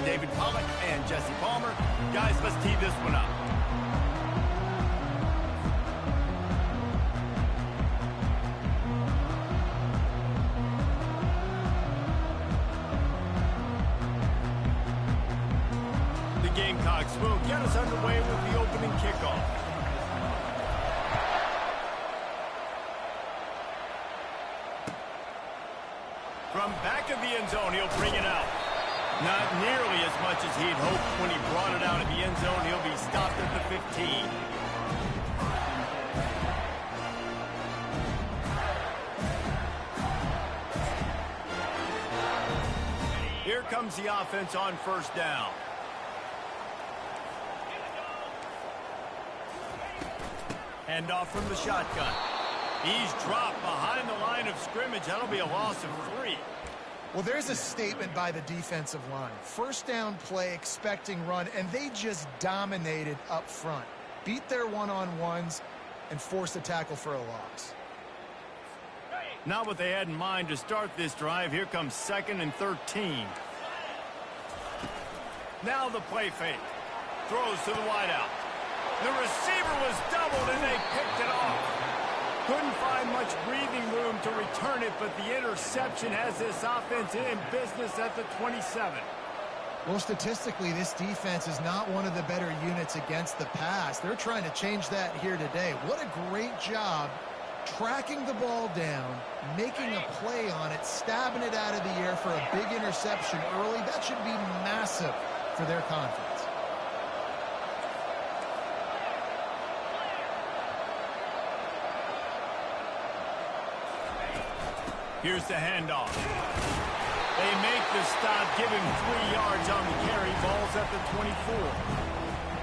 David Pollock and Jesse Palmer. Guys, let's tee this one up. The Gamecocks will get us underway with the opening kickoff. From back of the end zone, he'll bring it out. Not nearly as much as he'd hoped when he brought it out of the end zone. He'll be stopped at the 15. Here comes the offense on first down. Handoff from the shotgun. He's dropped behind the line of scrimmage. That'll be a loss of 3. Well, there's a statement by the defensive line. First down play, expecting run, and they just dominated up front. Beat their one-on-ones and forced a tackle for a loss. Not what they had in mind to start this drive. Here comes 2nd and 13. Now the play fake. Throws to the wideout. The receiver was doubled, and they picked it off. Couldn't find much breathing room to return it, but the interception has this offense in business at the 27. Well, statistically, this defense is not one of the better units against the pass. They're trying to change that here today. What a great job tracking the ball down, making a play on it, stabbing it out of the air for a big interception early. That should be massive for their confidence. Here's the handoff. They make the stop, giving 3 yards on the carry. Ball's at the 24.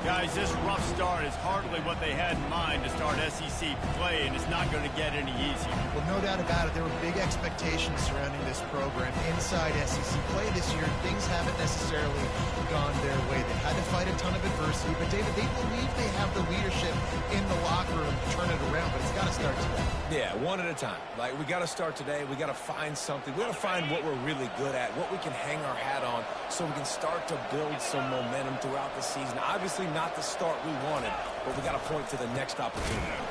Guys, this rough start is hardly what they had in mind to start SEC play, and it's not going to get any easier. Well, no doubt about it. There were big expectations surrounding this program inside SEC play this year. Things haven't necessarily gone their way. They had to fight a ton of adversity, but David, they believe they have the leadership in the locker room to turn it around, but it's got to start today. Yeah, one at a time. Like, we got to start today. We got to find something. We got to find what we're really good at, what we can hang our hat on, so we can start to build some momentum throughout the season. Obviously, not the start we wanted, but we got to point to the next opportunity.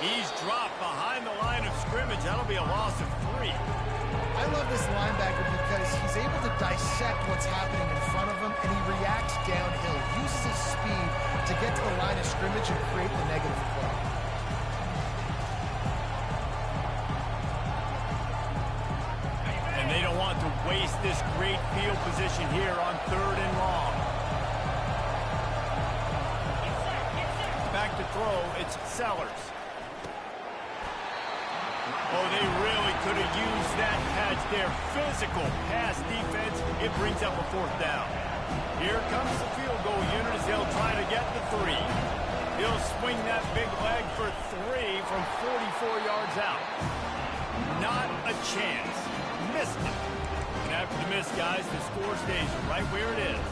He's dropped behind the line of scrimmage. That'll be a loss of 3. I love this linebacker because he's able to dissect what's happening in front of him, and he reacts downhill, uses his speed to get to the line of scrimmage and create the negative play. And they don't want to waste this great field position here on 3rd and long. Back to throw, it's Sellers. Oh, they really could have used that patch there. Physical pass defense. It brings up a 4th down. Here comes the field goal unit as they'll try to get the 3. He'll swing that big leg for 3 from 44 yards out. Not a chance. Missed it. And after the miss, guys, the score stays right where it is.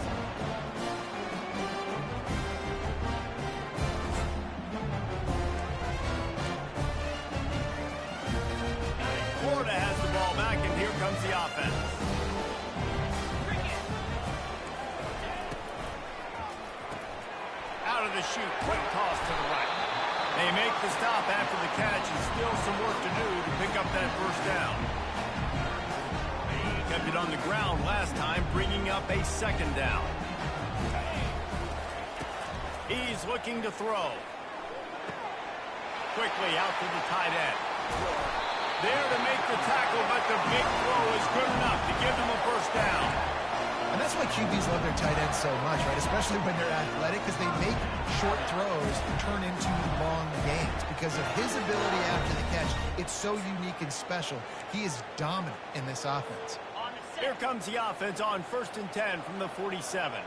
Florida has the ball back, and here comes the offense. Out of the chute, quick toss to the right. They make the stop after the catch, and still some work to do to pick up that 1st down. Kept it on the ground last time, bringing up a 2nd down. He's looking to throw. Quickly out to the tight end. There to make the tackle, but the big throw is good enough to give them a 1st down. And that's why QBs love their tight ends so much, right? Especially when they're athletic, because they make short throws turn into long gains. Because of his ability after the catch, it's so unique and special. He is dominant in this offense. Here comes the offense on 1st and 10 from the 47.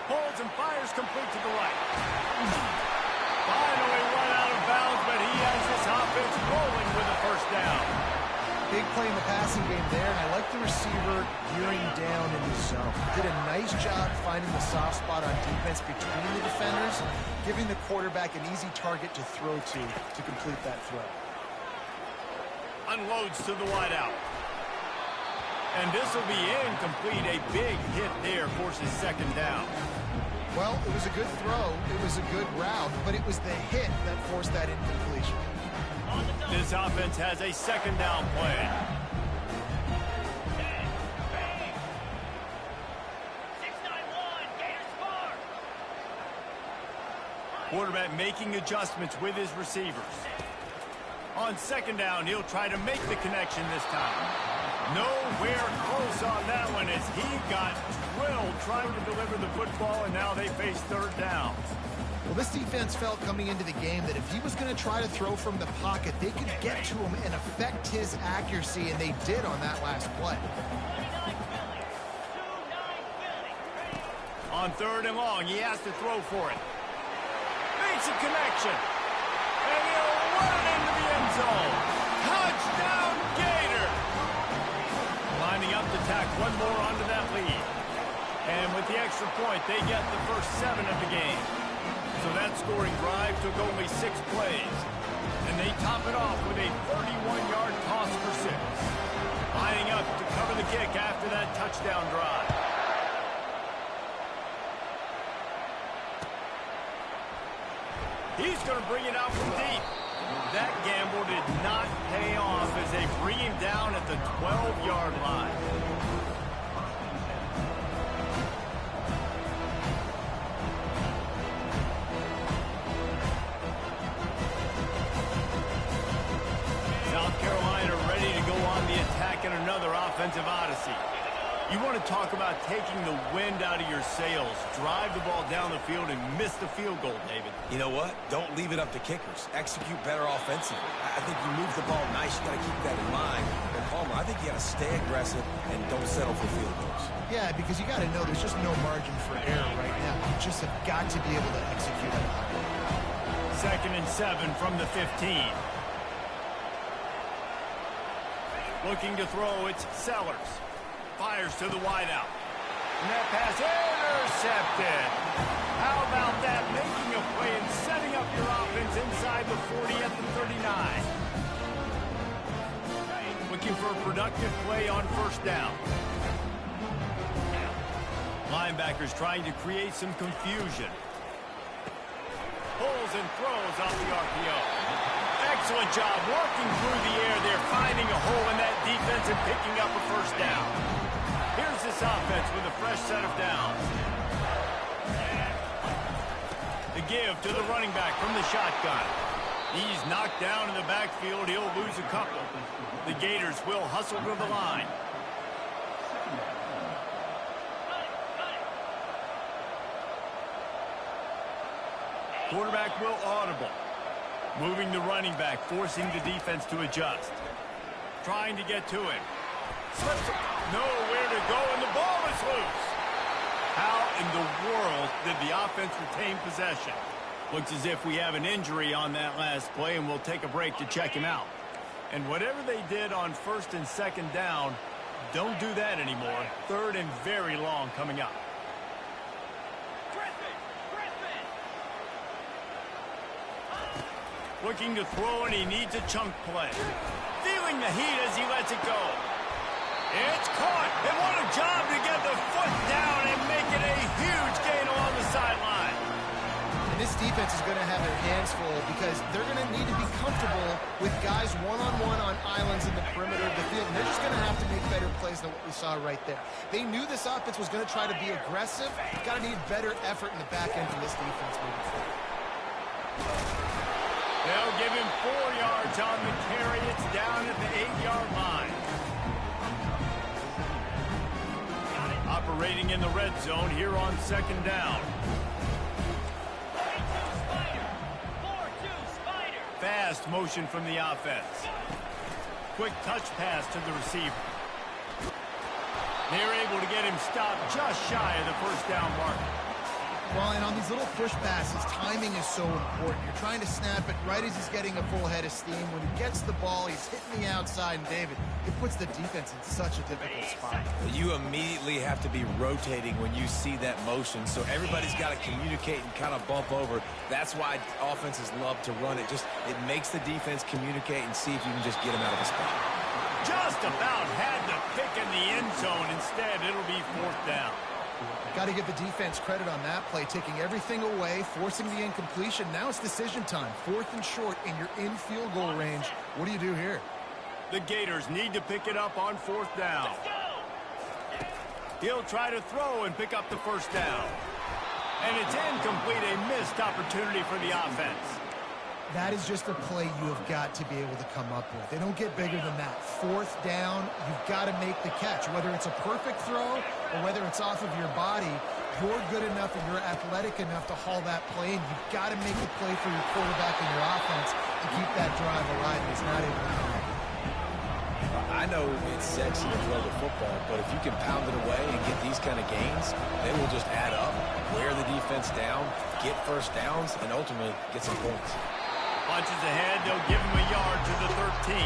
Holds and fires complete to the right. Finally run out of bounds, but he has this offense rolling with a 1st down. Big play in the passing game there, and I like the receiver gearing down in the zone. Did a nice job finding the soft spot on defense between the defenders, giving the quarterback an easy target to throw to complete that throw. Unloads to the wideout. And this will be incomplete. A big hit there forces second down. Well, it was a good throw. It was a good route, but it was the hit that forced that incompletion. This offense has a second down play. Quarterback making adjustments with his receivers. On second down, he'll try to make the connection this time. Nowhere close on that one as he got drilled trying to deliver the football, and now they face third down. Well, this defense felt coming into the game that if he was going to try to throw from the pocket, they could get to him and affect his accuracy, and they did on that last play. On third and long, he has to throw for it. Makes a connection. And he'll run it into the end zone. Touchdown, Gator! Lining up to tack one more onto that lead. And with the extra point, they get the first 7 of the game. So that scoring drive took only 6 plays. And they top it off with a 31-yard toss for 6. Lining up to cover the kick after that touchdown drive. He's going to bring it out from deep. That gamble did not pay off as they bring him down at the 12-yard line. South Carolina ready to go on the attack in another offensive odyssey. You want to talk about taking the wind out of your sails. Drive the ball down the field and miss the field goal, David. You know what? Don't leave it up to kickers. Execute better offensively. I think you move the ball nice. You got to keep that in mind. And Palmer, I think you got to stay aggressive and don't settle for field goals. Yeah, because you got to know there's just no margin for error right now. You just have got to be able to execute it. 2nd and 7 from the 15. Looking to throw, it's Sellers. Fires to the wideout. And that pass intercepted. How about that? Making a play and setting up your offense inside the 40 at the 39. Looking for a productive play on first down. Linebackers trying to create some confusion. Pulls and throws off the RPO. Excellent job working through the air there, finding a hole in that defense and picking up a first down. Here's this offense with a fresh set of downs. The give to the running back from the shotgun. He's knocked down in the backfield. He'll lose a couple. The Gators will hustle to the line. Quarterback will audible. Moving the running back, forcing the defense to adjust. Trying to get to him. Slips nowhere to go, and the ball is loose. How in the world did the offense retain possession? Looks as if we have an injury on that last play, and we'll take a break to check him out. And whatever they did on 1st and 2nd down, don't do that anymore. 3rd and very long coming up. Looking to throw, and he needs a chunk play. Feeling the heat as he lets it go. It's caught, and what a job to get the foot down and make it a huge gain along the sideline. And this defense is going to have their hands full because they're going to need to be comfortable with guys one-on-one on islands in the perimeter of the field. And they're just going to have to make better plays than what we saw right there. They knew this offense was going to try to be aggressive. Got to need better effort in the back end from this defense moving forward. They'll give him 4 yards on the carry. It's down at the 8-yard line. Operating in the red zone here on 2nd down. Fast motion from the offense. Quick touch pass to the receiver. They're able to get him stopped just shy of the first down mark. Well, and on these little push passes, timing is so important. You're trying to snap it right as he's getting a full head of steam. When he gets the ball, he's hitting the outside, and David, it puts the defense in such a difficult spot. Well, you immediately have to be rotating when you see that motion, so everybody's got to communicate and kind of bump over. That's why offenses love to run it. It makes the defense communicate and see if you can just get him out of the spot. Just about had the pick in the end zone. Instead, it'll be 4th down. Got to give the defense credit on that play, taking everything away, forcing the incompletion. Now it's decision time. 4th and short, and you're in field goal range. What do you do here? The Gators need to pick it up on 4th down. He'll try to throw and pick up the 1st down. And it's incomplete, a missed opportunity for the offense. That is just a play you have got to be able to come up with. They don't get bigger than that. 4th down, you've got to make the catch. Whether it's a perfect throw or whether it's off of your body, you're good enough and you're athletic enough to haul that play, and you've got to make a play for your quarterback and your offense to keep that drive alive, and he's not able to come up. I know it's sexy to throw the football, but if you can pound it away and get these kind of gains, they will just add up, wear the defense down, get 1st downs, and ultimately get some points. Punches ahead, they'll give him a yard to the 13.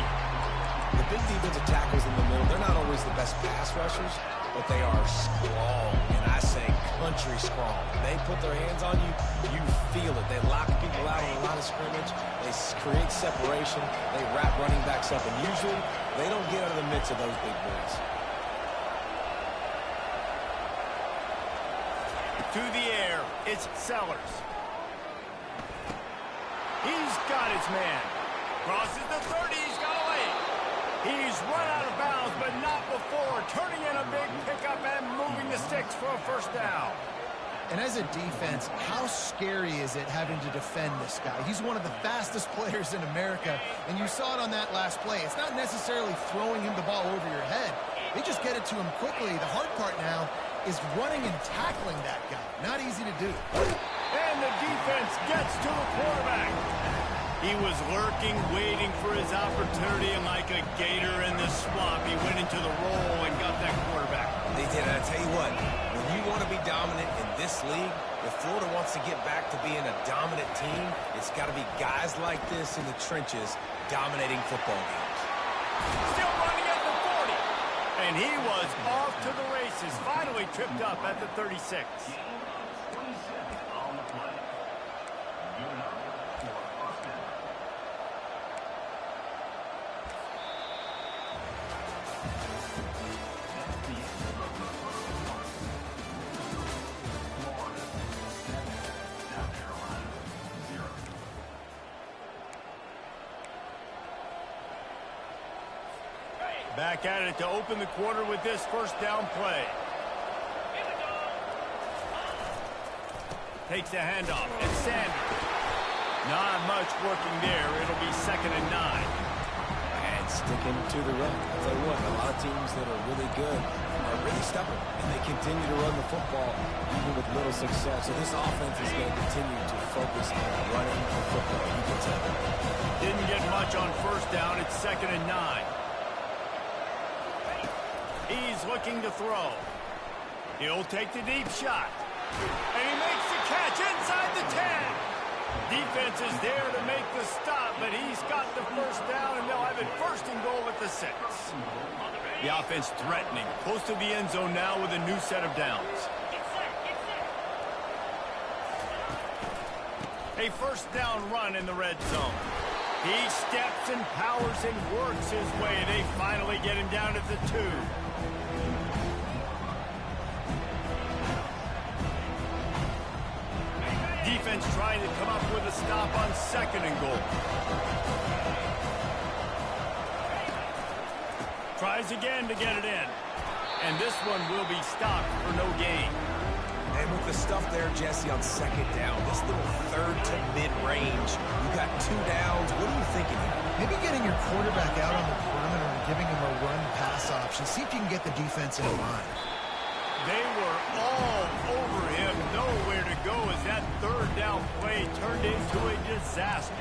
The big defensive tackles in the middle, they're not always the best pass rushers, but they are strong, and I say country strong. They put their hands on you, you feel it. They lock people out on a lot of scrimmage. They create separation. They wrap running backs up, and usually they don't get out of the midst of those big boys. To the air, it's Sellers. He's got his man. Crosses the 30, he's got a lane. He's run out of bounds, but not before turning in a big pickup and moving the sticks for a 1st down. And as a defense, how scary is it having to defend this guy? He's one of the fastest players in America, and you saw it on that last play. It's not necessarily throwing him the ball over your head. They just get it to him quickly. The hard part now is running and tackling that guy. Not easy to do. And the defense gets to the quarterback. He was lurking, waiting for his opportunity, and like a gator in the swamp, he went into the roll and got that quarterback. They did, and I tell you what, when you want to be dominant in this league, if Florida wants to get back to being a dominant team, it's got to be guys like this in the trenches dominating football games. Still running at the 40. And he was off to the races, finally tripped up at the 36. Back at it to open the quarter with this 1st down play. Takes the handoff, and Sanders. Not much working there. It'll be 2nd and 9. And sticking to the run. I'll tell you what, a lot of teams that are really good are really stubborn, and they continue to run the football even with little success. So this offense is going to continue to focus on running the football. You can tell. Didn't get much on 1st down. It's 2nd and 9. He's looking to throw. He'll take the deep shot. And he makes the catch inside the 10. Defense is there to make the stop, but he's got the 1st down, and they'll have it 1st and goal at the 6. The offense threatening, close to the end zone now with a new set of downs. A 1st down run in the red zone. He steps and powers and works his way. They finally get him down at the 2. Defense trying to come up with a stop on 2nd and goal. Tries again to get it in. And this one will be stopped for no gain. And with the stuff there, Jesse, on 2nd down, this little 3rd to mid-range, you got 2 downs. What are you thinking here? Maybe getting your quarterback out on the perimeter and giving him a run-pass option. See if you can get the defense in line. They were all over him, nowhere to go as that 3rd down play turned into a disaster.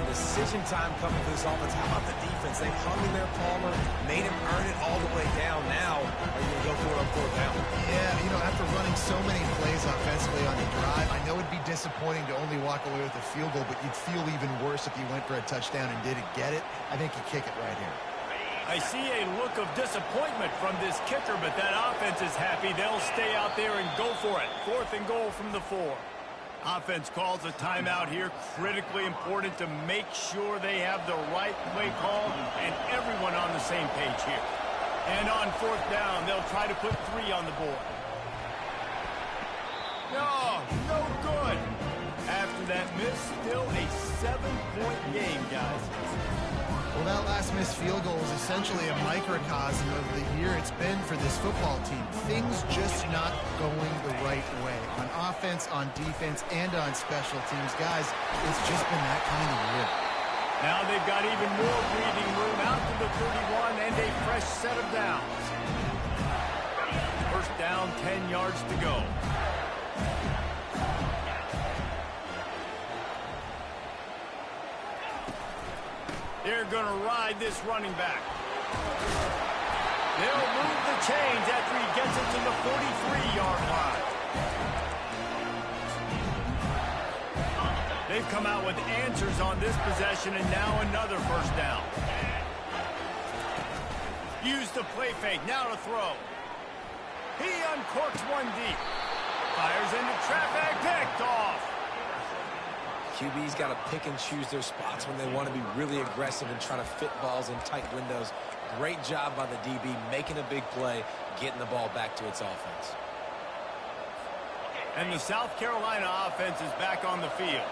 decision time coming for this offense. How about the defense? They hung in their Palmer, made him earn it all the way down. Now, are you going to go for it on fourth down? Yeah, you know, after running so many plays offensively on the drive, I know it'd be disappointing to only walk away with a field goal, but you'd feel even worse if you went for a touchdown and didn't get it. I think you kick it right here. I see a look of disappointment from this kicker, but that offense is happy. They'll stay out there and go for it. 4th and goal from the 4. Offense calls a timeout here. Critically important to make sure they have the right play call and everyone on the same page here. And on 4th down, they'll try to put 3 on the board. No good. After that miss, still a 7-point game, guys. Well, that last missed field goal is essentially a microcosm of the year it's been for this football team. Things just not going the right way. On offense, on defense, and on special teams. Guys, it's just been that kind of year. Now they've got even more breathing room out to the 31 and a fresh set of downs. 1st down, 10 yards to go. They're going to ride this running back. They'll move the chains after he gets it to the 43-yard line. They've come out with answers on this possession, and now another 1st down. Use the play fake, now to throw. He uncorks one deep. Fires into traffic, picked off. QB's got to pick and choose their spots when they want to be really aggressive and try to fit balls in tight windows. Great job by the DB, making a big play, getting the ball back to its offense. And the South Carolina offense is back on the field.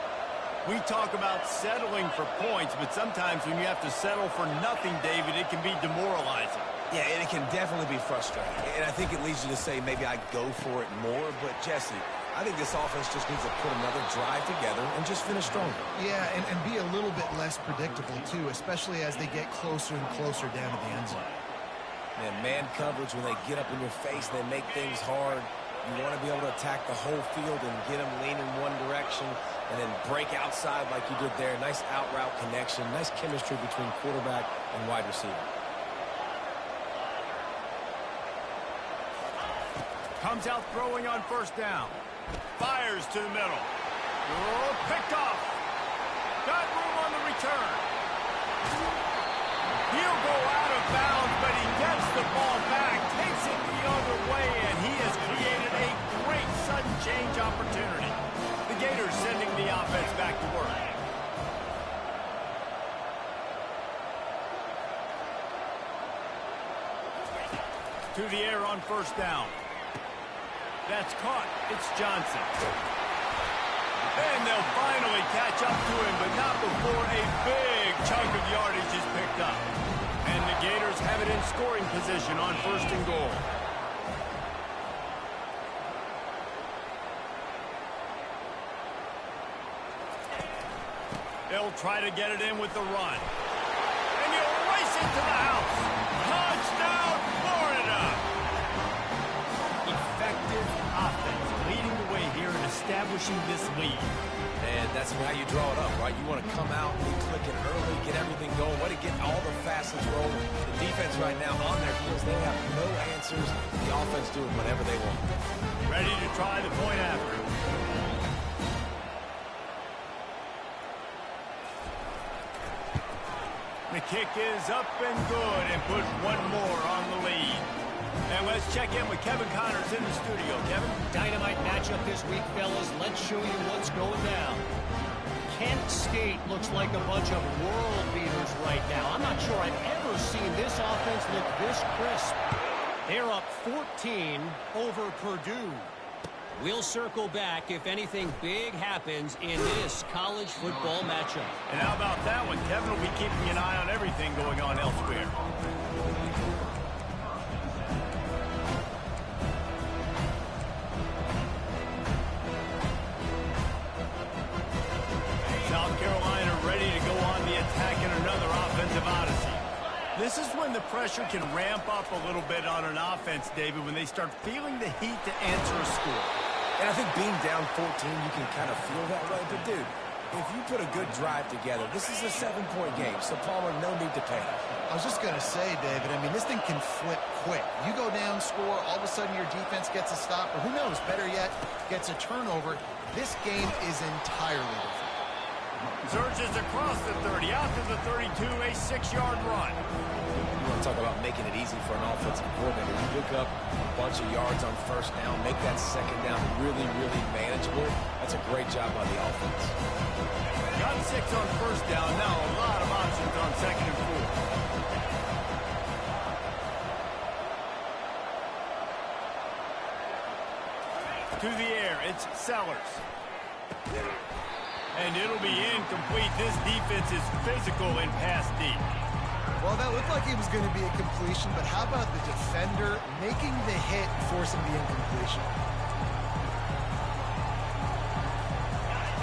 We talk about settling for points, but sometimes when you have to settle for nothing, David, it can be demoralizing. Yeah, and it can definitely be frustrating. And I think it leads you to say maybe I go for it more. But, Jesse, I think this offense just needs to put another drive together and just finish stronger. Yeah, and be a little bit less predictable, too, especially as they get closer and closer down to the end zone. Man coverage, when they get up in your face, they make things hard. You want to be able to attack the whole field and get them leaning one direction and then break outside like you did there. Nice out-route connection, nice chemistry between quarterback and wide receiver. Comes out throwing on 1st down. Fires to the middle. Oh, picked off. Got room on the return. He'll go out of bounds, but he gets the ball back, takes it the other way, and he has created a great sudden change opportunity. The Gators sending the offense back to work. To the air on 1st down. That's caught. It's Johnson. And they'll finally catch up to him, but not before a big chunk of yardage is picked up. And the Gators have it in scoring position on 1st and goal. They'll try to get it in with the run. And he'll race it to the house. Touchdown, Florida! Effective offense leading the way here and establishing this lead. And that's how you draw it up, right? You want to come out, be clicking early, get everything going, way to get all the facets rolling. The defense right now on their heels, they have no answers. The offense doing whatever they want. Ready to try the point after. The kick is up and good and put one more on the lead. And let's check in with Kevin Connors in the studio. Kevin? Dynamite matchup this week, fellas. Let's show you what's going down. Kent State looks like a bunch of world beaters right now. I'm not sure I've ever seen this offense look this crisp. They're up 14 over Purdue. We'll circle back if anything big happens in this college football matchup. And how about that one? Kevin will be keeping an eye on everything going on elsewhere. South Carolina ready to go on the attack in another offensive odyssey. This is when the pressure can ramp up a little bit on an offense, David, when they start feeling the heat to answer a score. And I think being down 14, you can kind of feel that way. But, dude, If you put a good drive together, this is a 7-point game, so Palmer, no need to panic. I was just going to say, David, I mean, this thing can flip quick. You go down, score, all of a sudden your defense gets a stop, or who knows, better yet, gets a turnover. This game is entirely different. Surges across the 30, out to the 32, a 6-yard run. You want to talk about making it easy for an offensive coordinator. You pick up a bunch of yards on first down, make that second down really, really manageable. That's a great job by the offense. Got 6 on first down, now a lot of options on second and 4. To the air, it's Sellers. And it'll be incomplete. This defense is physical and pass deep. Well, that looked like it was going to be a completion, but how about the defender making the hit, forcing the incompletion?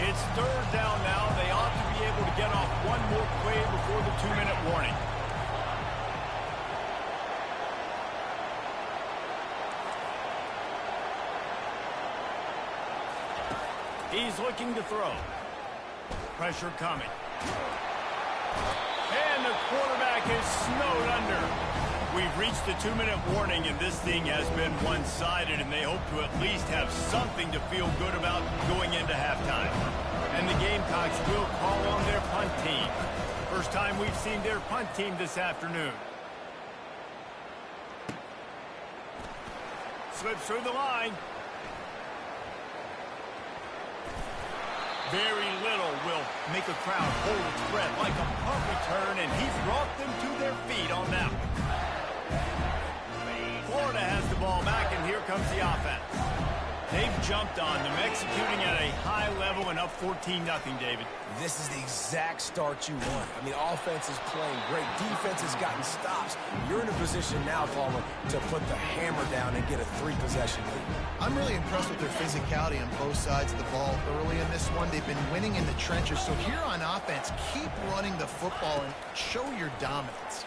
It's third down now. They ought to be able to get off one more play before the 2-minute warning. He's looking to throw. Pressure coming. And the quarterback is snowed under. We've reached the 2-minute warning, and this thing has been one-sided, and they hope to at least have something to feel good about going into halftime. And the Gamecocks will call on their punt team. First time we've seen their punt team this afternoon. Slips through the line. Very little will make a crowd hold its breath like a punt return, and he's brought them to their feet on that one. Florida has the ball back, and here comes the offense. They've jumped on them, executing at a high level and up 14-0, David. This is the exact start you want. I mean, offense is playing great. Defense has gotten stops. You're in a position now, Palmer, to put the hammer down and get a 3-possession lead. I'm really impressed with their physicality on both sides of the ball early in this one. They've been winning in the trenches. So here on offense, keep running the football and show your dominance.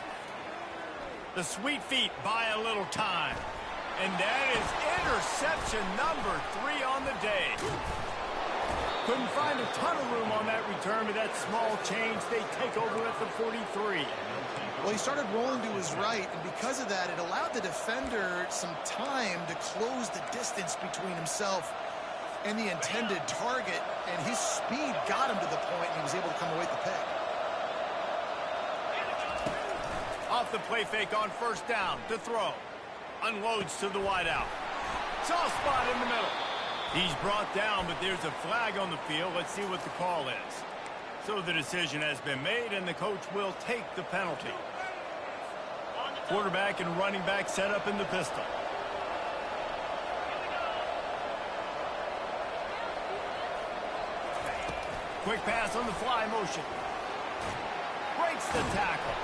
The sweet feet buy a little time. And that is interception number 3 on the day. Couldn't find a ton of room on that return, but that small change, they take over at the 43. Well, he started rolling to his right, and because of that, it allowed the defender some time to close the distance between himself and the intended target, and his speed got him to the point, and he was able to come away with the pick. Off the play fake on first down to throw. Unloads to the wideout. Soft spot in the middle. He's brought down, but there's a flag on the field. Let's see what the call is. So the decision has been made, and the coach will take the penalty. Quarterback and running back set up in the pistol. Quick pass on the fly motion. Breaks the tackle.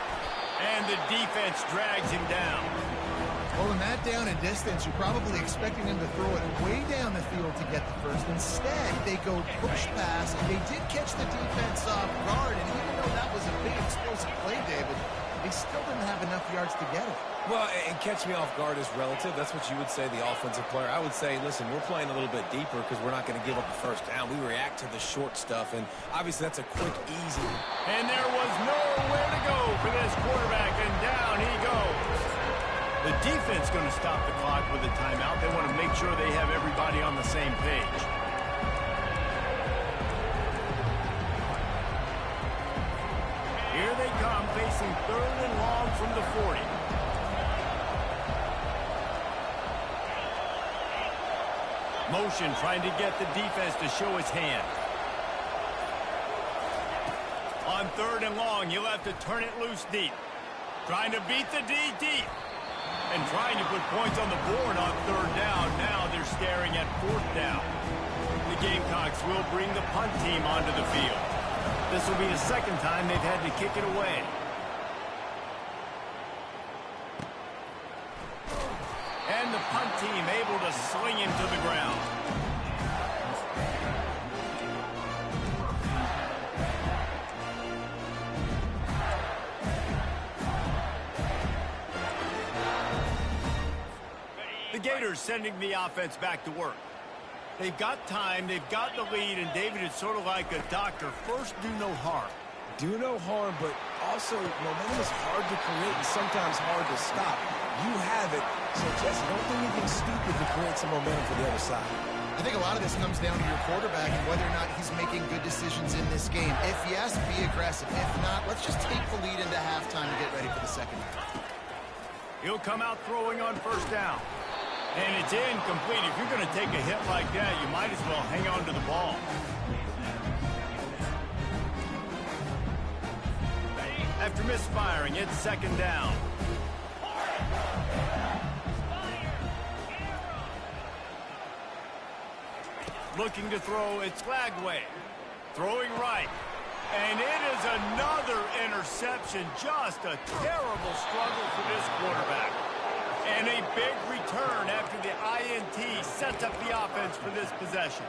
And the defense drags him down. Well, in that down and distance, you're probably expecting them to throw it way down the field to get the first. Instead, they go push pass, and they did catch the defense off guard. And even though that was a big explosive play, David, they still didn't have enough yards to get it. Well, and catch me off guard is relative. That's what you would say, the offensive player. I would say, listen, we're playing a little bit deeper because we're not going to give up the first down. We react to the short stuff, and obviously that's a quick, easy. And there was nowhere to go for this quarterback, and down he goes. The defense going to stop the clock with a timeout. They want to make sure they have everybody on the same page. Here they come, facing third and long from the 40. Motion trying to get the defense to show his hand. On third and long, he'll have to turn it loose deep. Trying to beat the D deep. And trying to put points on the board on third down. Now they're staring at fourth down. The Gamecocks will bring the punt team onto the field. This will be the second time they've had to kick it away. And the punt team able to sling him to the ground. The Gators sending the offense back to work. They've got time, they've got the lead, and David is sort of like a doctor. First, do no harm. Do no harm, but also momentum is hard to create and sometimes hard to stop. You have it, so Jesse, don't do anything stupid to create some momentum for the other side. I think a lot of this comes down to your quarterback and whether or not he's making good decisions in this game. If yes, be aggressive. If not, let's just take the lead into halftime and get ready for the second half. He'll come out throwing on first down. And it's incomplete. If you're going to take a hit like that, you might as well hang on to the ball. After misfiring, it's second down. Looking to throw, it's Lagway. Throwing right. And it is another interception. Just a terrible struggle for this quarterback. And a big return after the INT sets up the offense for this possession.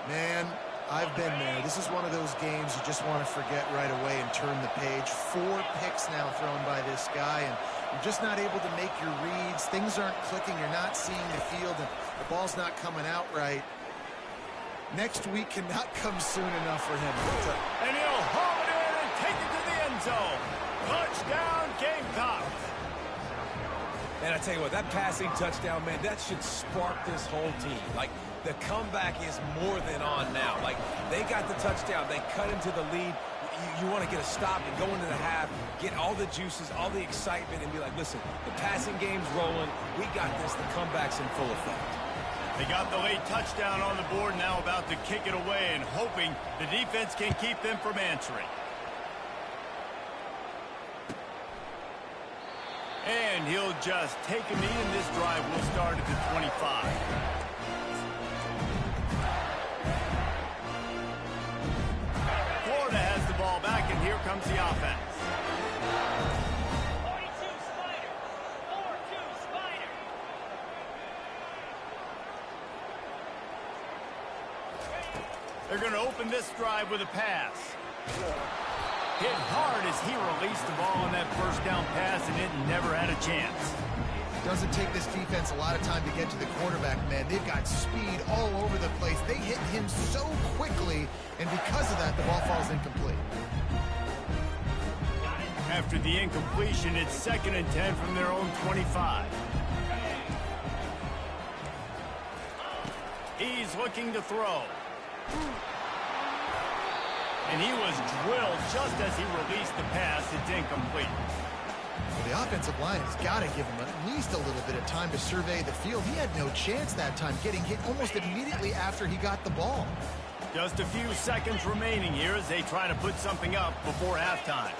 Man, I've been there. This is one of those games you just want to forget right away and turn the page. 4 picks now thrown by this guy, and you're just not able to make your reads. Things aren't clicking. You're not seeing the field, and the ball's not coming out right. Next week cannot come soon enough for him. And he'll haul it in and take it to the end zone. Touchdown, Gamecocks. And I tell you what, that passing touchdown, man, that should spark this whole team. Like, the comeback is more than on now. Like, they got the touchdown. They cut into the lead. You want to get a stop and go into the half, get all the juices, all the excitement, and be like, listen, the passing game's rolling. We got this. The comeback's in full effect. They got the late touchdown on the board, now about to kick it away and hoping the defense can keep them from answering. And he'll just take a knee, and this drive will start at the 25. Florida has the ball back, and here comes the offense. They're going to open this drive with a pass. Hit hard as he released the ball on that first down pass, and it never had a chance. Doesn't take this defense a lot of time to get to the quarterback, man. They've got speed all over the place. They hit him so quickly, and because of that, the ball falls incomplete. After the incompletion, it's 2nd and 10 from their own 25. He's looking to throw. And he was drilled just as he released the pass. It's incomplete. Well, the offensive line has got to give him at least a little bit of time to survey the field. He had no chance that time, getting hit almost immediately after he got the ball. Just a few seconds remaining here as they try to put something up before halftime.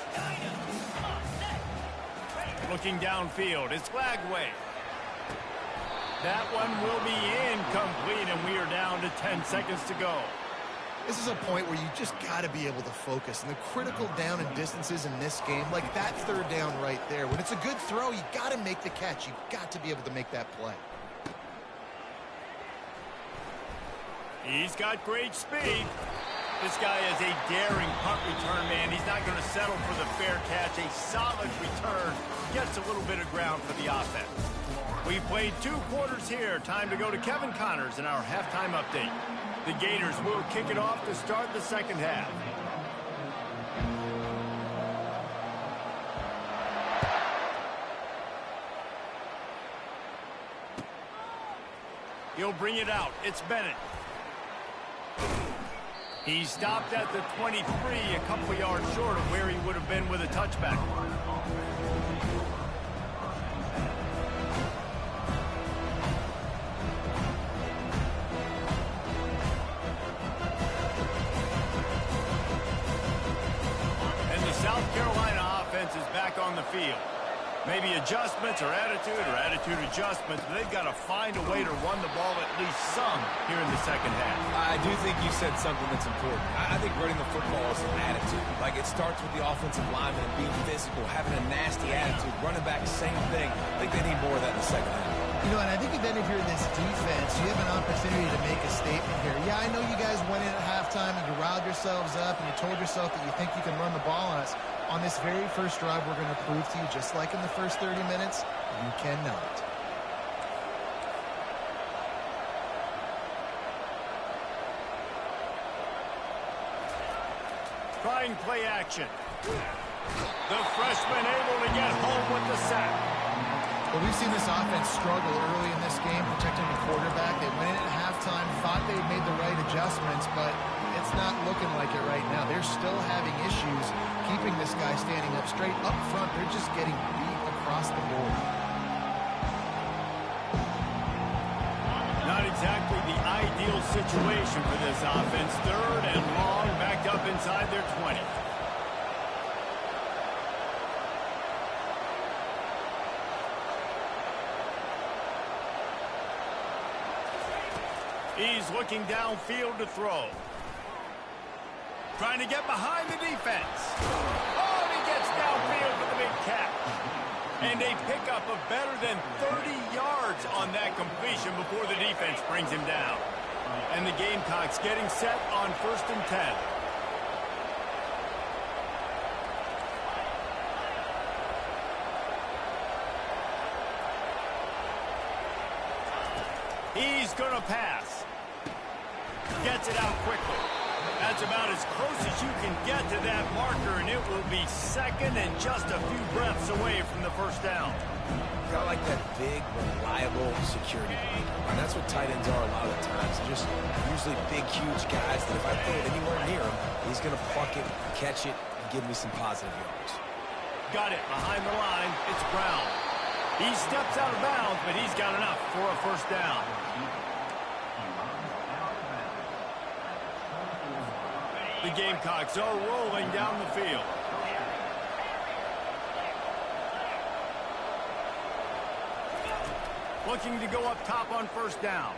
Looking downfield, it's Lagway. That one will be incomplete, and we are down to 10 seconds to go. This is a point where you just got to be able to focus. And the critical down and distances in this game, like that third down right there, when it's a good throw, you got to make the catch. You've got to be able to make that play. He's got great speed. This guy is a daring punt return man. He's not going to settle for the fair catch. A solid return gets a little bit of ground for the offense. We've played 2 quarters here. Time to go to Kevin Connors in our halftime update. The Gators will kick it off to start the second half. He'll bring it out. It's Bennett. He stopped at the 23, a couple yards short of where he would have been with a touchback. South Carolina offense is back on the field. Maybe adjustments or attitude adjustments, but they've got to find a way to run the ball at least some here in the second half. I do think you said something that's important. I think running the football is an attitude. Like, it starts with the offensive lineman being physical, having a nasty attitude. Running back, same thing. I think they need more of that in the second half. You know, and I think then if you're in this defense, you have an opportunity to make a statement here. Yeah, I know you guys went in at halftime and you riled yourselves up and you told yourself that you think you can run the ball on us. On this very first drive, we're going to prove to you, just like in the first 30 minutes, you cannot. trying play action. The freshman able to get home with the sack. Well, we've seen this offense struggle early in this game, protecting the quarterback. They went in at halftime, thought they made the right adjustments, but it's not looking like it right now. They're still having issues keeping this guy standing up straight. Up front, they're just getting beat across the board. Not exactly the ideal situation for this offense. Third and long, backed up inside their 20. He's looking downfield to throw. Trying to get behind the defense. Oh, and he gets downfield for the big catch. And a pickup of better than 30 yards on that completion before the defense brings him down. And the Gamecocks getting set on 1st and 10. He's going to pass. Gets it out quickly. That's about as close as you can get to that marker, and it will be second and just a few breaths away from the first down. Got like that big, reliable security blanket. And that's what tight ends are a lot of the times. They're just usually big, huge guys that if I throw it anywhere near him, he's going to pluck it, catch it, and give me some positive yards. Got it behind the line. It's Brown. He steps out of bounds, but he's got enough for a first down. The Gamecocks are rolling down the field. Looking to go up top on first down.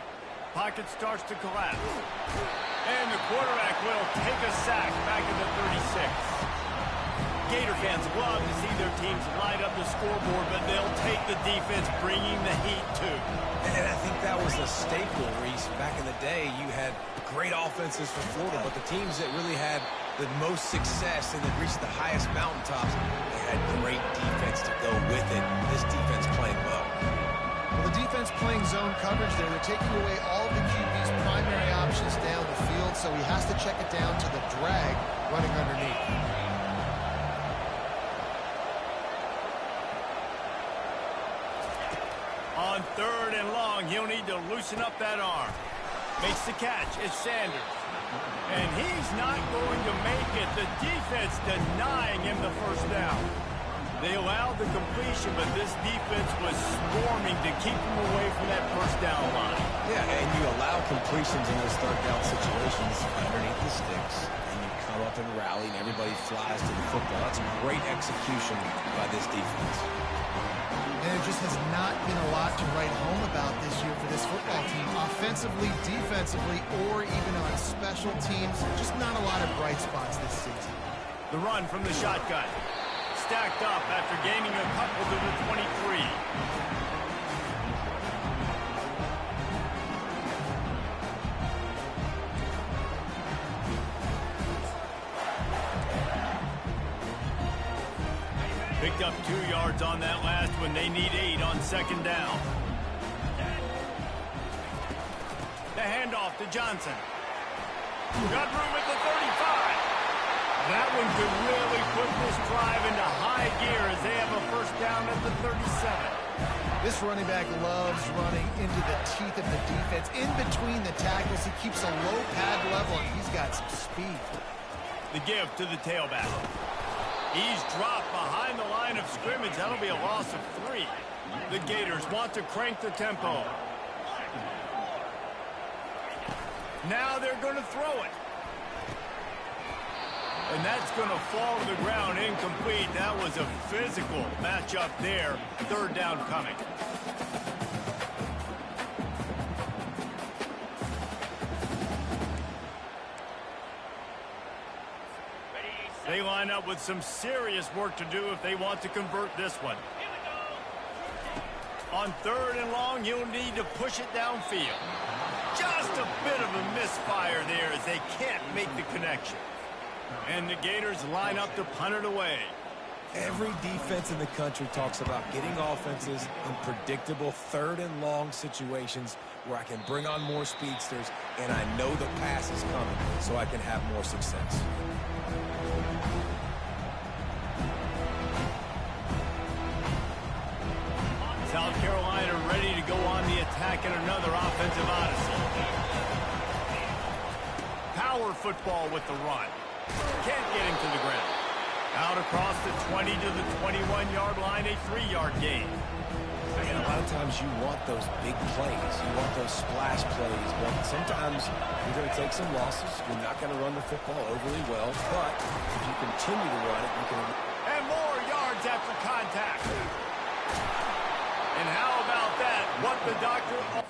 Pocket starts to collapse. And the quarterback will take a sack back at the 36. Gator fans love to see their teams light up the scoreboard, but they'll take the defense bringing the heat too. And I think that was a staple, Reese. Back in the day, you had great offenses for Florida, but the teams that really had the most success and that reached the highest mountaintops, they had great defense to go with it. This defense playing well. Well, the defense playing zone coverage there. They're taking away all of the QB's primary options down the field, so he has to check it down to the drag running underneath. On 3rd and long, he'll need to loosen up that arm. Makes the catch. It's Sanders. And he's not going to make it. The defense denying him the first down. They allowed the completion, but this defense was swarming to keep him away from that first down line. Yeah, and you allow completions in those third down situations underneath the sticks, and you come up and rally, and everybody flies to the football. That's great execution by this defense. And there just has not been a lot to write home about this year for this football team. Offensively, defensively, or even on special teams. Just not a lot of bright spots this season. The run from the shotgun. Stacked up after gaining a couple to the 23. Picked up 2 yards on that last one. They need 8 on second down. The handoff to Johnson. Got room at the 35. That one could really put this drive into high gear as they have a first down at the 37. This running back loves running into the teeth of the defense. In between the tackles, he keeps a low pad level, and he's got some speed. The give to the tailback. He's dropped behind the line of scrimmage. That'll be a loss of 3. The Gators want to crank the tempo. Now they're going to throw it. And that's going to fall to the ground incomplete. That was a physical matchup there. Third down coming. They line up with some serious work to do if they want to convert this one. On 3rd and long, you'll need to push it downfield. Just a bit of a misfire there as they can't make the connection. And the Gators line up to punt it away. Every defense in the country talks about getting offenses in predictable 3rd and long situations where I can bring on more speedsters and I know the pass is coming so I can have more success. South Carolina ready to go on the attack in another offensive odyssey. Power football with the run. Can't get him to the ground. Out across the 20 to the 21-yard line, a 3-yard gain. And a lot of times you want those big plays. You want those splash plays. But sometimes you're going to take some losses. You're not going to run the football overly well. But if you continue to run it, you can... And more yards after contact. And how about that? What the doctor...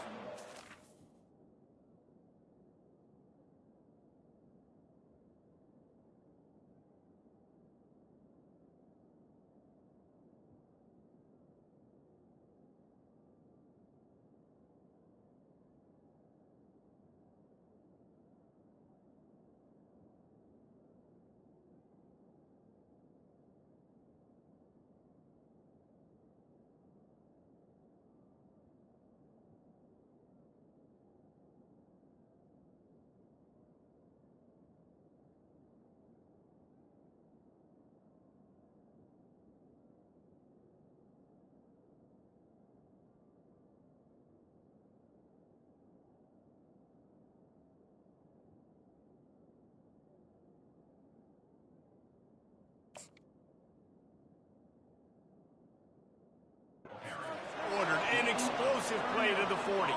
An explosive play to the 40.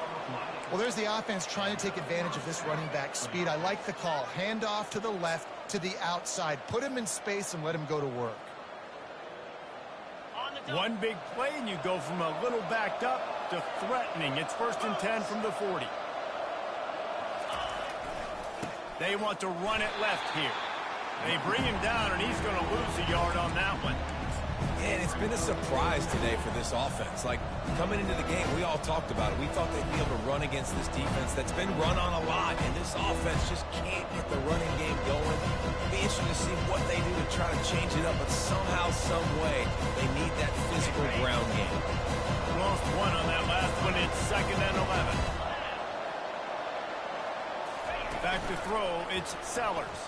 Well, there's the offense trying to take advantage of this running back speed. I like the call. Hand off to the left, to the outside. Put him in space and let him go to work. One big play, and you go from a little backed up to threatening. It's 1st and 10 from the 40. They want to run it left here. They bring him down, and he's going to lose a yard on that one. And it's been a surprise today for this offense. Like, coming into the game, we all talked about it. We thought they'd be able to run against this defense that's been run on a lot, and this offense just can't get the running game going. It'll be interesting to see what they do to try to change it up, but somehow, some way, they need that physical ground game. Lost one on that last one. It's 2nd and 11. Back to throw, it's Sellers.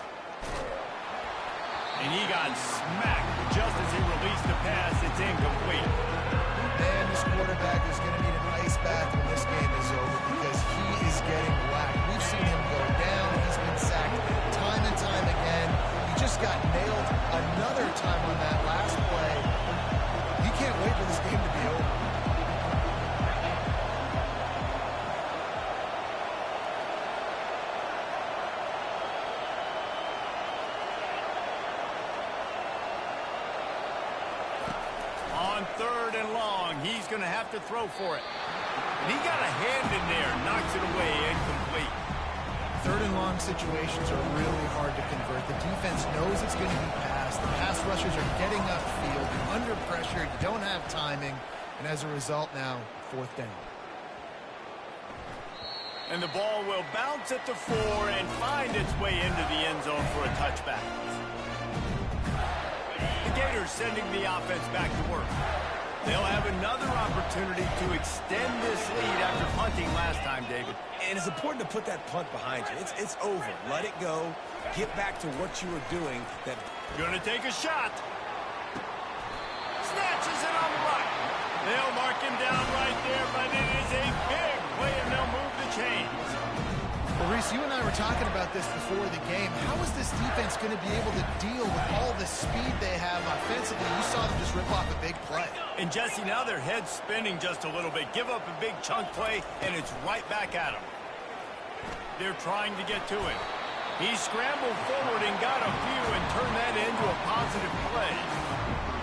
And he got smacked just as he released the pass. It's incomplete. And this quarterback is going to need an ice bath when this game is over because he is getting whacked. We've seen him go down. He's been sacked time and time again. He just got nailed another time on that last play. He can't wait for this game to be over. On 3rd and long, he's going to have to throw for it. And he got a hand in there, knocks it away, incomplete. 3rd and long situations are really hard to convert. The defense knows it's going to be passed. The pass rushers are getting upfield. You're under pressure. You don't have timing. And as a result now, 4th down. And the ball will bounce at the 4 and find its way into the end zone for a touchback. The Gators sending the offense back to work. They'll have another opportunity to extend this lead after punting last time, David. And it's important to put that punt behind you. It's over. Let it go. Get back to what you were doing. Gonna take a shot. Snatches it on the right. They'll mark him down right there, but it is a big play, and they'll move the chains. Well, Reese, you and I were talking about this before the game. How is this defense going to be able to deal with all the speed they have offensively? You saw them just rip off a big play. And, Jesse, now their head's spinning just a little bit. Give up a big chunk play, and it's right back at them. They're trying to get to him. He scrambled forward and got a few and turned that into a positive play.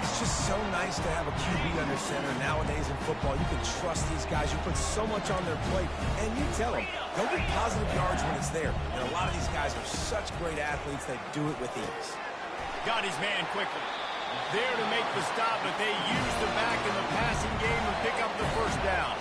It's just so nice to have a QB under center nowadays in football. You can trust these guys. You put so much on their plate, and you tell them, go get positive yards when it's there. And a lot of these guys are such great athletes that do it with ease. Got his man quickly. There to make the stop, but they use the back in the passing game and pick up the 1st down.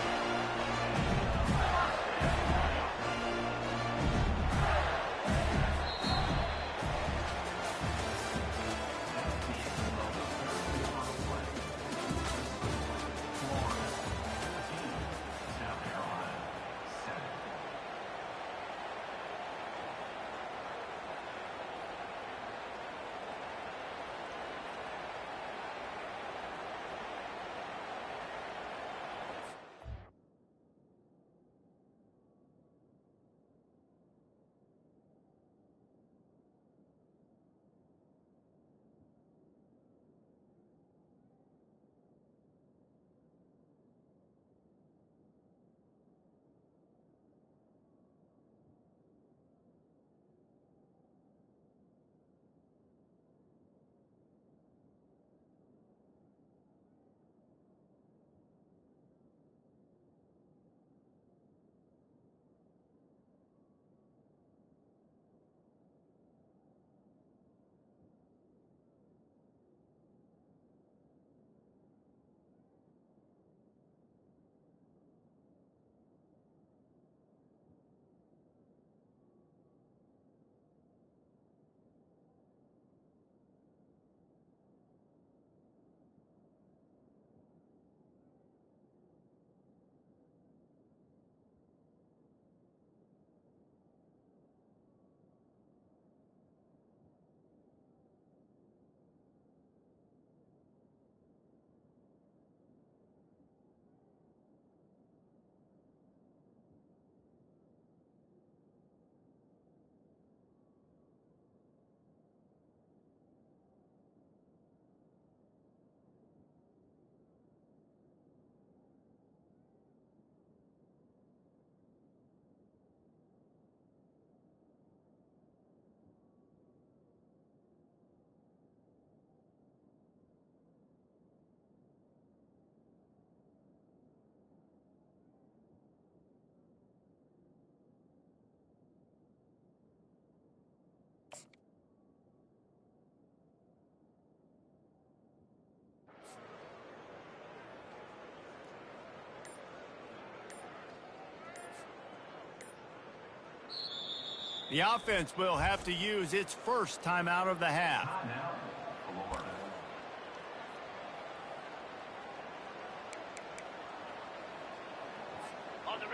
The offense will have to use its first timeout of the half.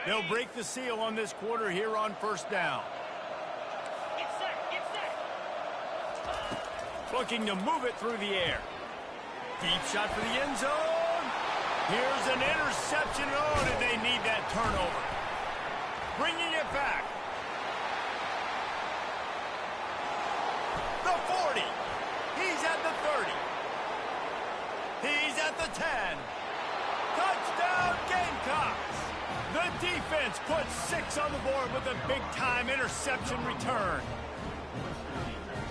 They'll break the seal on this quarter here on first down. Looking to move it through the air. Deep shot for the end zone. Here's an interception. Oh, did they need that turnover? Bringing it back. The 40. He's at the 30. He's at the 10. Touchdown, Gamecocks. The defense puts 6 on the board with a big-time interception return.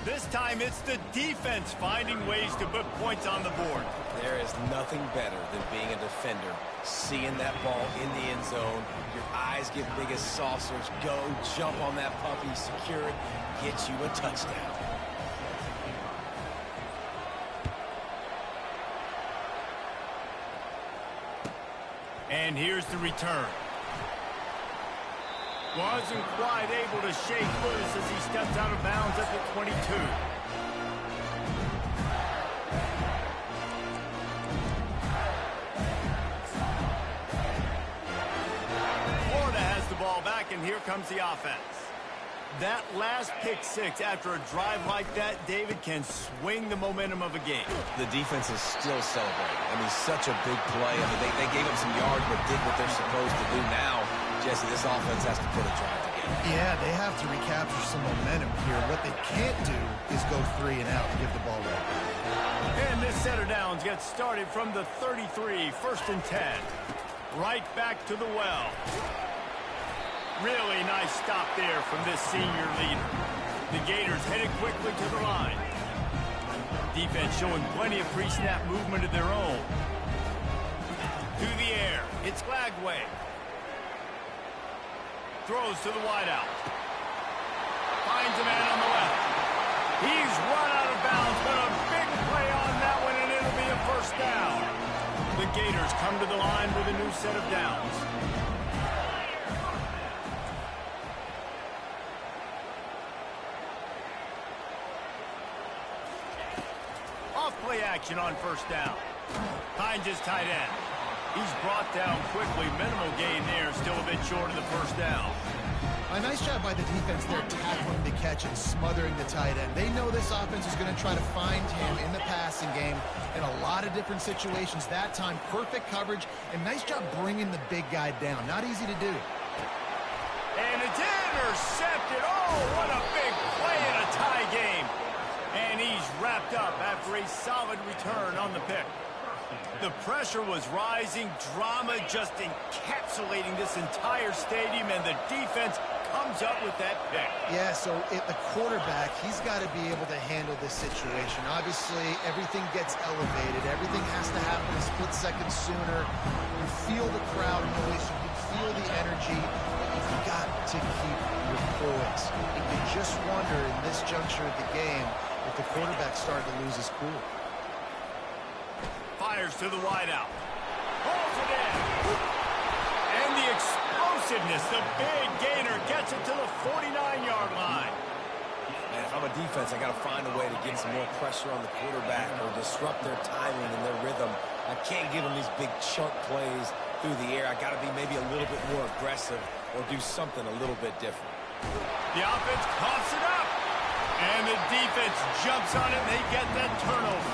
This time, it's the defense finding ways to put points on the board. There is nothing better than being a defender, seeing that ball in the end zone. Your eyes get big as saucers. Go, jump on that puppy, secure it, get you a touchdown. And here's the return. Wasn't quite able to shake loose as he steps out of bounds at the 22. Florida has the ball back, and here comes the offense. That last pick six after a drive like that, David, can swing the momentum of a game. The defense is still celebrating. I mean, such a big play. I mean, they gave up some yards but did what they're supposed to do now. Jesse, this offense has to put a drive together. Yeah, they have to recapture some momentum here. What they can't do is go 3 and out and give the ball right back. And this set of downs gets started from the 33, 1st and 10. Right back to the well. Really nice stop there from this senior leader. The Gators headed quickly to the line. Defense showing plenty of pre-snap movement of their own. Through the air, it's Glagway. Throws to the wideout. Finds a man on the left. He's run out of bounds, but a big play on that one, and it'll be a first down. The Gators come to the line with a new set of downs. Off-play action on first down. Finds his tight end. He's brought down quickly. Minimal gain there. Still a bit short of the first down. A nice job by the defense there, tackling the catch and smothering the tight end. They know this offense is going to try to find him in the passing game in a lot of different situations. That time, perfect coverage, and nice job bringing the big guy down. Not easy to do. And it's intercepted. Oh, what a big play in a tie game. And he's wrapped up after a solid return on the pick. The pressure was rising, drama just encapsulating this entire stadium, and the defense comes up with that pick. Yeah, so the quarterback, he's got to be able to handle this situation. Obviously, everything gets elevated. Everything has to happen a split second sooner. You feel the crowd noise. You can feel the energy. But you've got to keep your poise. And you just wonder in this juncture of the game if the quarterback's starting to lose his cool. Fires to the wideout. Holds it in. And the explosiveness, the big gainer gets it to the 49-yard line. Man, if I'm a defense, I got to find a way to get some more pressure on the quarterback or disrupt their timing and their rhythm. I can't give them these big chunk plays through the air. I got to be maybe a little bit more aggressive or do something a little bit different. The offense coughs it up. And the defense jumps on it, and they get that turnover.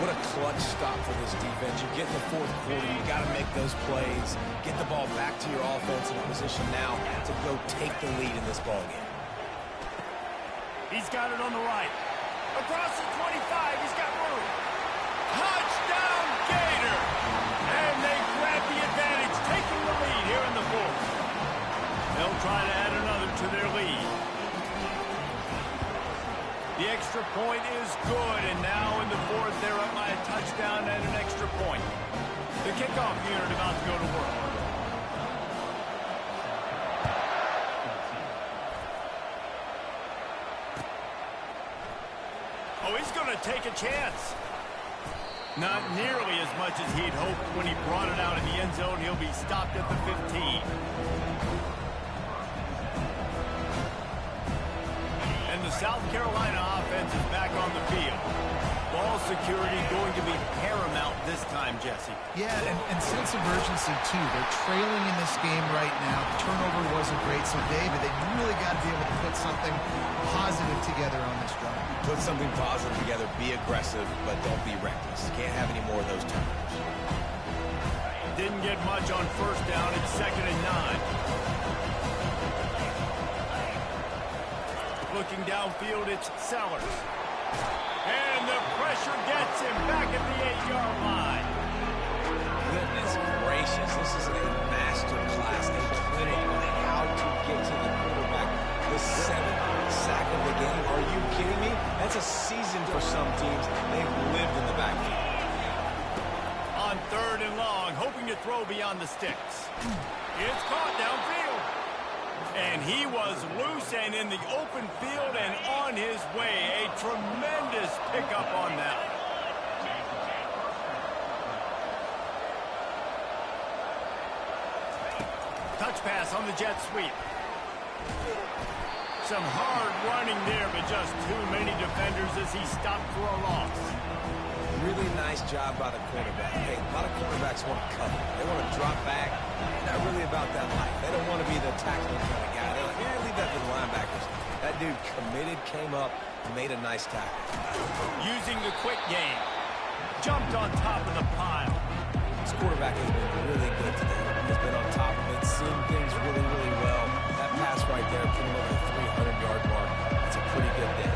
What a clutch stop for this defense. You get in the fourth quarter, you got to make those plays. Get the ball back to your offensive position now to go take the lead in this ball game. He's got it on the right. Across the 25, he's got room. Touchdown, Gator! And they grab the advantage, taking the lead here in the fourth. They'll try to add another to their lead. The extra point is good, and now in the fourth, they're up by a touchdown and an extra point. The kickoff unit about to go to work. Oh, he's going to take a chance. Not nearly as much as he'd hoped when he brought it out in the end zone. He'll be stopped at the 15. South Carolina offense is back on the field. Ball security going to be paramount this time, Jesse. Yeah, and sense of urgency, too. They're trailing in this game right now. The turnover wasn't great, so David, they really got to be able to put something positive together on this drive. Put something positive together, be aggressive, but don't be reckless. Can't have any more of those turnovers. Didn't get much on first down. It's 2nd and 9. Looking downfield, it's Sellers. And the pressure gets him back at the 8-yard line. Goodness gracious, this is a master class, a clinic on how to get to the quarterback. The 7th sack of the game. Are you kidding me? That's a season for some teams. They've lived in the backfield. On 3rd and long, hoping to throw beyond the sticks. It's caught downfield. And he was loose and in the open field and on his way. A tremendous pickup on that. Touch pass on the jet sweep. Some hard running there, but just too many defenders as he stopped for a loss. Really nice job by the quarterback. Hey, a lot of quarterbacks want to cover. They want to drop back. They're not really about that life. They don't want to be the tackling kind of guy. They're like, yeah, leave that to the linebackers. That dude committed, came up, made a nice tackle. Using the quick game. Jumped on top of the pile. This quarterback has been really good today. He's been on top of it, seeing things really, really well. That pass right there, put him over the 300-yard mark. That's a pretty good day.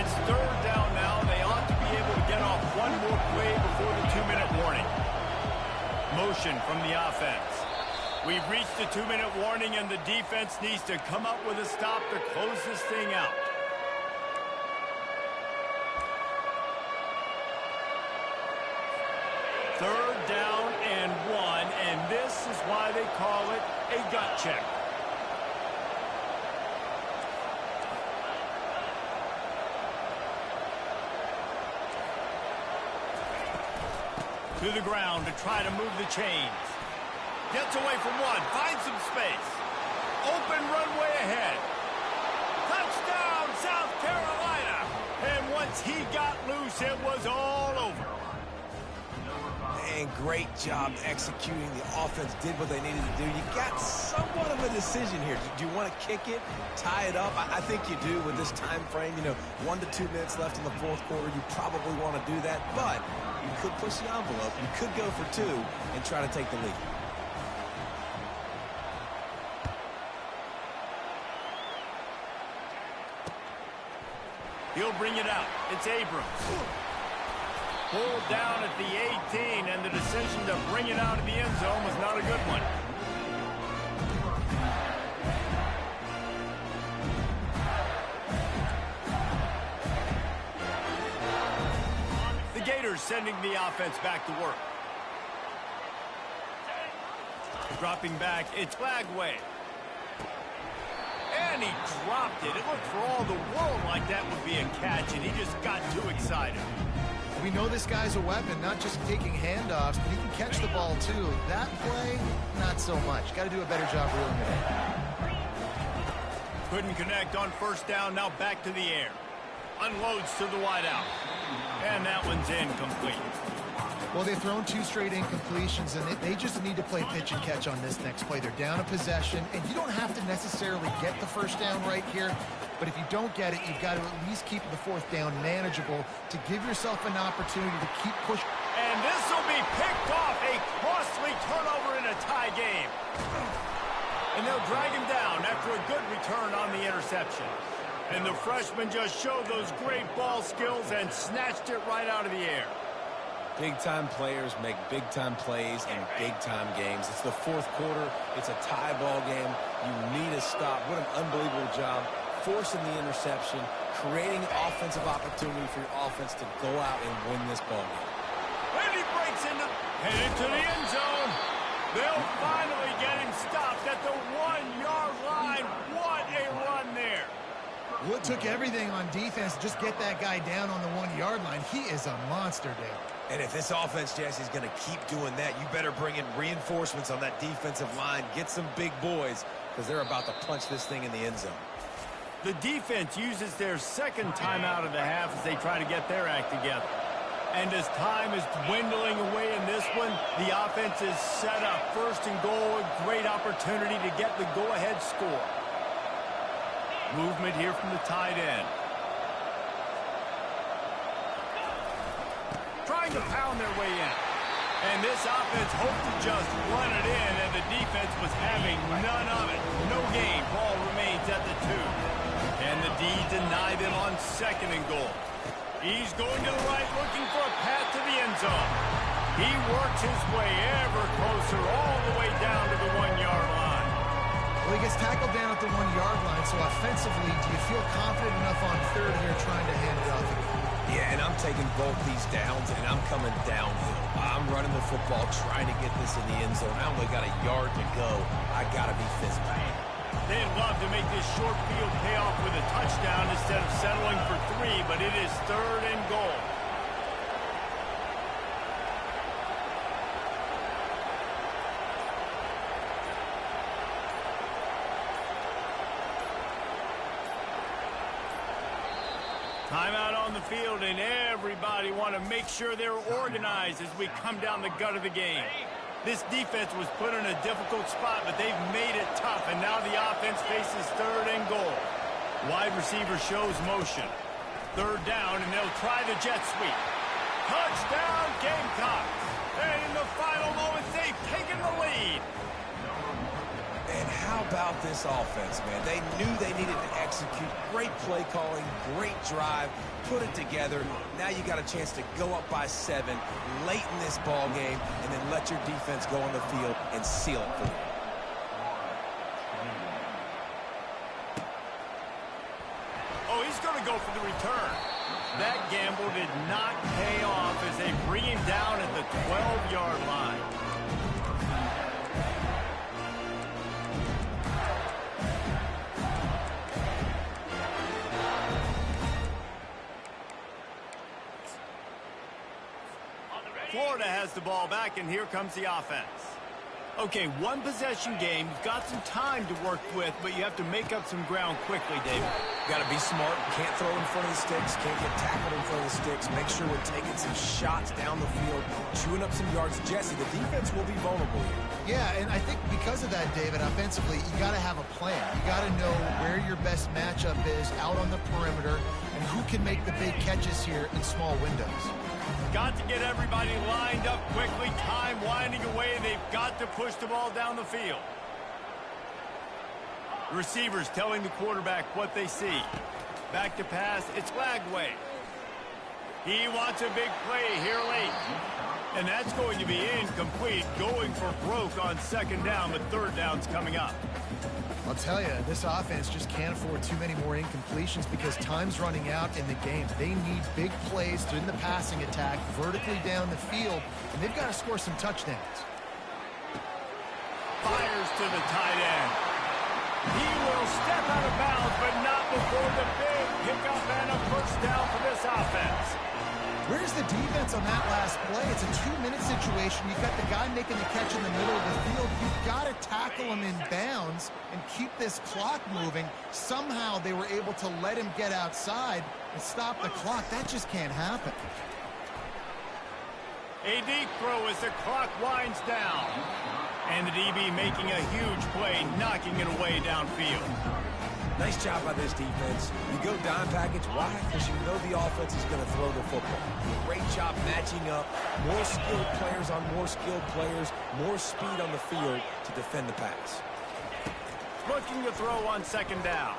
It's 3rd down now. They ought to be able to get off one more play before the 2-minute warning. Motion from the offense. We've reached the 2-minute warning, and the defense needs to come up with a stop to close this thing out. Third down and 1, and this is why they call it a gut check. To the ground to try to move the chains. Gets away from one, finds some space. Open runway ahead. Touchdown, South Carolina. And once he got loose, it was all over. And great job executing. The offense did what they needed to do. You got somewhat of a decision here. Do you want to kick it, tie it up? I think you do with this time frame. 1 to 2 minutes left in the 4th quarter. You probably want to do that, but you could push the envelope. You could go for 2 and try to take the lead. He'll bring it out. It's Abrams. Pulled down at the 18, and the decision to bring it out of the end zone was not a good one. The Gators sending the offense back to work. Dropping back, it's Flagway. And he dropped it. It looked for all the world like that would be a catch, and he just got too excited. We know this guy's a weapon, not just taking handoffs, but he can catch the ball, too. That play, not so much. Got to do a better job reeling it in. Couldn't connect on first down, now back to the air. Unloads to the wideout. And that one's incomplete. Well, they've thrown 2 straight incompletions, and they just need to play pitch and catch on this next play. They're down a possession, and you don't have to necessarily get the first down right here, but if you don't get it, you've got to at least keep the 4th down manageable to give yourself an opportunity to keep pushing. And this will be picked off, a costly turnover in a tie game. And they'll drag him down after a good return on the interception. And the freshman just showed those great ball skills and snatched it right out of the air. Big-time players make big-time plays in big-time games. It's the 4th quarter. It's a tie ball game. You need a stop. What an unbelievable job forcing the interception, creating offensive opportunity for your offense to go out and win this ball game. And he breaks headed to the end zone. They'll finally get him stopped at the 1-yard line. What a run there. Well, it took everything on defense to just get that guy down on the 1-yard line. He is a monster, Dale. And if this offense, Jesse, is going to keep doing that, you better bring in reinforcements on that defensive line. Get some big boys, because they're about to punch this thing in the end zone. The defense uses their second timeout of the half as they try to get their act together. And as time is dwindling away in this one, the offense is set up. First and goal, a great opportunity to get the go-ahead score. Movement here from the tight end. Trying to pound their way in. And this offense hoped to just run it in, and the defense was having none of it. No gain. Ball remains at the 2. And the D deny them on second and goal. He's going to the right, looking for a path to the end zone. He works his way ever closer, all the way down to the 1-yard line. Well, he gets tackled down at the 1-yard line, so offensively, do you feel confident enough on third here trying to hand it off again? Yeah, and I'm taking both these downs, and I'm coming downhill. I'm running the football, trying to get this in the end zone. I only got a yard to go. I got to be physical. They'd love to make this short field pay off with a touchdown instead of settling for 3, but it is third and goal. Timeout on the field, and everybody want to make sure they're organized as we come down the gut of the game. This defense was put in a difficult spot, but they've made it tough, and now the offense faces third and goal. Wide receiver shows motion. Third down, and they'll try the jet sweep. Touchdown, Gamecocks! And in the final moments, they've taken the lead. And how about this offense, man? They knew they needed to execute. Great play calling, great drive, put it together. Now you got a chance to go up by 7 late in this ball game and then let your defense go on the field and seal it for you. Oh, he's going to go for the return. That gamble did not pay off as they bring him down at the 12-yard line. Florida has the ball back, and here comes the offense. Okay, one possession game. You've got some time to work with, but you have to make up some ground quickly, David. Got to be smart. Can't throw in front of the sticks. Can't get tackled in front of the sticks. Make sure we're taking some shots down the field, chewing up some yards. Jesse, the defense will be vulnerable here. Yeah, and I think because of that, David, offensively, you got to have a plan. You got to know where your best matchup is out on the perimeter and who can make the big catches here in small windows. Got to get everybody lined up quickly. Time winding away. They've got to push the ball down the field. Receivers telling the quarterback what they see. Back to pass. It's Lagway. He wants a big play here late. And that's going to be incomplete. Going for broke on second down, but third down's coming up. I'll tell you, this offense just can't afford too many more incompletions because time's running out in the game. They need big plays in the passing attack, vertically down the field, and they've got to score some touchdowns. Fires to the tight end. He will step out of bounds, but not before the big pickup and a first down for this offense. Where's the defense on that last play? It's a 2-minute situation. You've got the guy making the catch in the middle of the field. You've got to tackle him in bounds and keep this clock moving. Somehow they were able to let him get outside and stop the clock. That just can't happen. A deep throw as the clock winds down. And the DB making a huge play, knocking it away downfield. Nice job by this defense. You go dime package. Why? Because you know the offense is going to throw the football. Great job matching up. More skilled players on more skilled players. More speed on the field to defend the pass. Looking to throw on second down.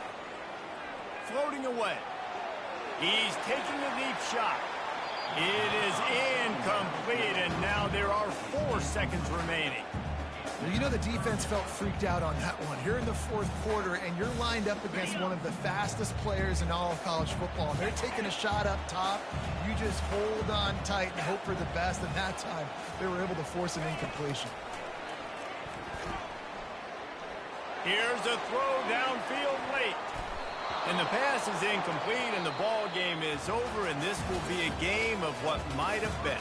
Floating away. He's taking a deep shot. It is incomplete, and now there are 4 seconds remaining. Well, you know the defense felt freaked out on that one. You're in the fourth quarter, and you're lined up against one of the fastest players in all of college football. They're taking a shot up top. You just hold on tight and hope for the best, and that time they were able to force an incompletion. Here's a throw downfield late. And the pass is incomplete, and the ball game is over, and this will be a game of what might have been.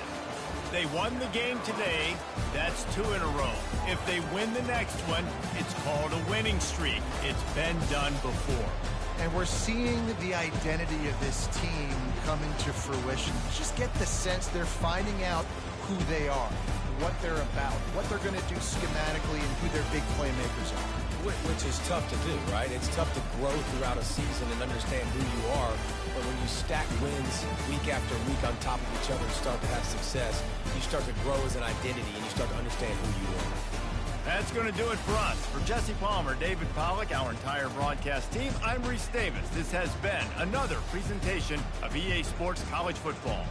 They won the game today. That's 2 in a row. If they win the next one, it's called a winning streak. It's been done before. And we're seeing the identity of this team come into fruition. Just get the sense they're finding out who they are, what they're about, what they're going to do schematically, and who their big playmakers are. Which is tough to do, right? It's tough to grow throughout a season and understand who you are. But when you stack wins week after week on top of each other and start to have success, you start to grow as an identity and you start to understand who you are. That's going to do it for us. For Jesse Palmer, David Pollack, our entire broadcast team, I'm Reese Davis. This has been another presentation of EA Sports College Football.